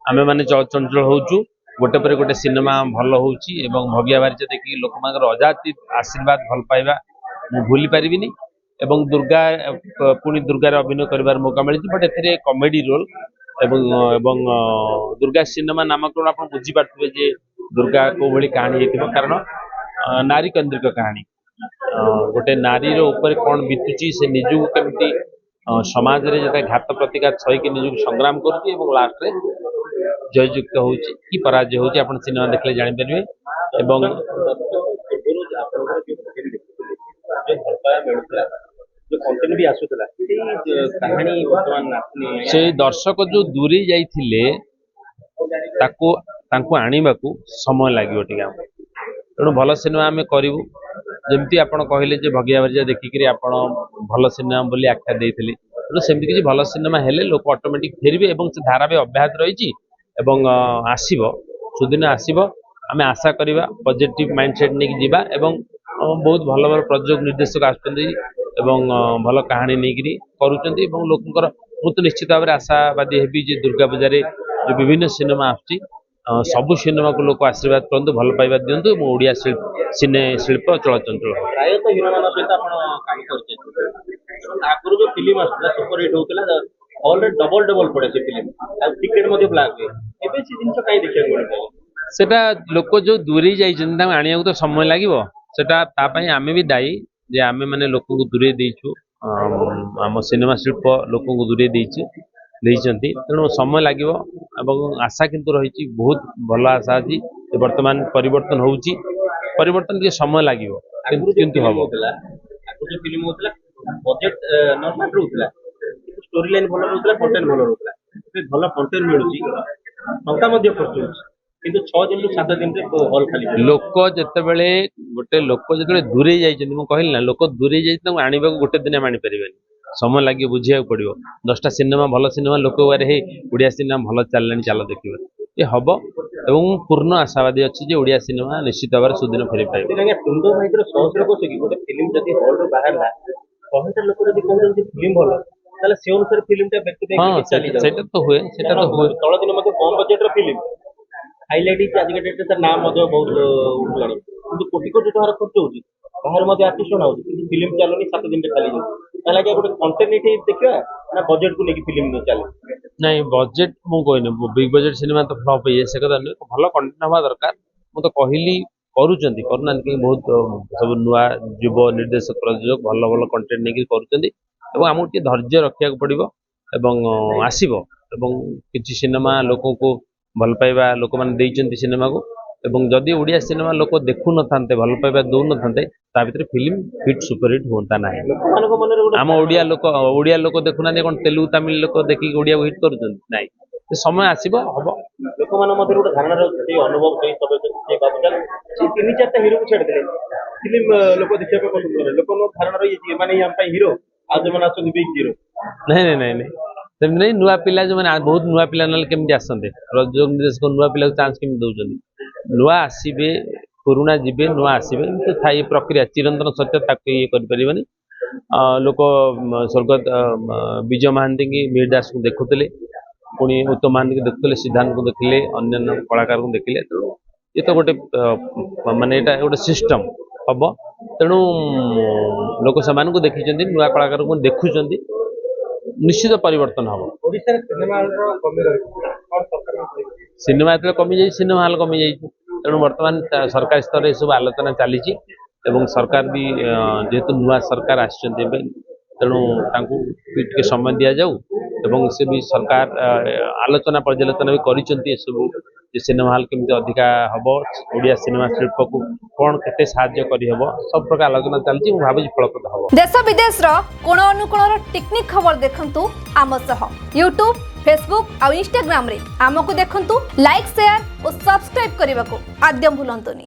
आमे माने चंचल होउछु गोटे पर गोटे सिनेमा भल होउची एवं भगिया बारिचा देखि लोक मानकर अजाति आशीर्वाद भल पाइबा मु भूली परिबिनी एवं दुर्गा पुणी दुर्गा अभिनय करिवार मौका मिली बट एथिरे कॉमेडी रोल एवं दुर्गा सिनेमा नामक आप बुझी पार्थे जे दुर्गा को भली कहानी हेतिबो कारण नारी केन्द्रिक कहानी गोटे नारी ऊपर कौन बीतुची से निजु केमती समाज रे जता घात प्रतिघात सही के निजु संग्राम करुची एवं लास्ट रे जययुक्त होची कि पराजय होची आपण सिनेमा देखले जानि परिबे एवं से दर्शक जो दूरी जाइथिले ताको आनिबाकू समय लागियो टिका तेणु भल सिनेमा आम करूँ जमती आप कहले भगिया बारिजा देखिक आप भल सिनेमा बोली आख्या देते तेणु सेमती किसी भल सिनेमा हेले लोक ऑटोमेटिक फेरबे और से धारा भी अब्याहत रही आसब सुदिन आसब आम आशा करवा पॉजिटिव माइंडसेट नहीं जीवा एवं बहुत भल भल प्रयोजक निर्देशक आसुँच भल कहानी नहीं करुँच लोकंर मु तो निश्चित भाव में आशावादी हेबी जे दुर्गा पूजा जो विभिन्न सिनेमा आसुची सबु सिनेमा को लोक आशीर्वाद करते भल पाइबा दिंतु ओडिया सिने शिल्प चलचंचल प्रायतः हिरो मान सहित आगुरी जो फिल्म आसला सुपर हिट होता हॉल रे डबल डबल पड़े से फिल्म टिकेट मध्ये ब्लैक एबे से जिंस काई देखिया मिलता सेटा लोक जो दूरी जाइछन ता आनिया तो समय लागिवो सेटा ता पई आमे भी दायी जे आमे माने लोक को दूरे देइछु आम सिनेमा शिल्प लोक को दूरे देइछु देइछंती तेणु समय लागिवो एवं आशा किंतु रही बहुत भल आशा अछि वर्तमान परिवर्तन होउची परिवर्तन के समय लागिवो किंतु हबो आगु जो फिल्म होतला बजट नॉर्मल रहउतला स्टोरी लाइन भल रहउतला कंटेंट भल रहउतला भल कंटेंट मिलुची टंका मध्ये खर्च होउची किंतु 6 दिन रु 7 दिन रे हॉल खाली लोक जते बेले गोटे लोक जते दूरे जाइछन मु कहली ना लोक दूरे जाइ त आनिबा गोटे दिन आनी परिबेनी समय लगे बुझिया पड़ो 10टा सिनेमा भल सिनेमा लोक हे ओडिया सिनेमा भल चललानी चल देखिए ये हम एवं पूर्ण आशावादी अच्छी जे ओडिया सिनेमा निश्चित भाव में सुदिन फेरी पाइबे तुंदो भाई सहज लोक से गोटे फिल्म जदि हॉल रो बाहरला 100टा लोक जदि कहउछन फिल्म भल ताले से अनुसार फिल्म टा बैक टू बैक चली जाय सेटा तो हुए तळ दिन मध्ये कम बजट रो फिल्म हाइलाइट आज के डेट रे नाम मध्ये बहुत उठलानी किंतु कोटी कोटी टका खर्च होउची बाहर मध्ये आर्टिस्ट ना होउची फिल्म चलनी 7 दिन रे चली जाय ताला के गोटे कंटेंट एठी देखिबा ना बजट को लेके फिल्म चले नहीं बजट मु कहने बिग बजट सिनेमा तो फ्लॉप है से कथा नहीं भल कंटेंट हवा दरकार मु तो कहली करूचंती करूना बहुत सब नुआ युव निर्देशक प्रयोजक भल भल कंटेंट नहीं करूचंती एवं आमको टे धैर्य रखा पड़ो एवं आसब एवं किसी सिनेमा लोक को भल पाइबा लोक मैंने सिनेमा को एवं जदि ओडिया सिनेमा लोक देखु न थांते भल पाइबा दौ न थांते ता भीतर फिल्म हिट सुपर हिट होता ना आम ओडिया लोक देखुना कौन तेलुगु तमिल लोक देखिक ओडिया हिट करुँच ना समय आसब हम लोक गोटे धारणा अनुभव तीन चार हिरो को छाड़ी फिल्म लोक देखा पसंद करे लोक धारणा रही माने हिरो आज मैंने आस हिरो नहीं नहीं नहीं नहीं नुआ पिला जो मैंने बहुत नुआ पिला ना केमती आसते प्रयोजक निर्देशक नुआ पिला चांस केमती दौरान नुआ आसबे पुरुणा जीवे नुआ आसबे तो थाई प्रक्रिया चिरंतन सत्य ताक ये करें लोक स्वर्गत विजय महांती की मीर दास को देखुले पुणी उत्तम महांती को देखुले सिद्धांत को देखिले अन्य कलाकार को देखिले तेणु ये तो गोटे माने गोटे सिस्टम हम तेणु लोक से देखी नुआ कलाकार को देखुं निश्चित परिवर्तन हम सिनेमा जो कमी जाए सिनेमा हॉल कमी जाए तेणु बर्तमान सरकार स्तर में सब आलोचना चली सरकार भी जेहेतु नुआ सरकार तेणु टे समय दि जाऊ एवं से भी सरकार आलोचना पर्यालोचना भी कर सिनेमा हॉल केमती अधिका हम ओडिया सिनेमा शिल्प को कौन केते साहाय्य करी हबो सब प्रकार आलोचना चलची मु भाबी फलप्रद हबो देश विदेश रो कोण अनुकोण टेक्निक खबर देखंतु आम सह YouTube Facebook और Instagram रे आमको देखंतु लाइक शेयर और सब्सक्राइब करने को आद्यम भूलंतुनी।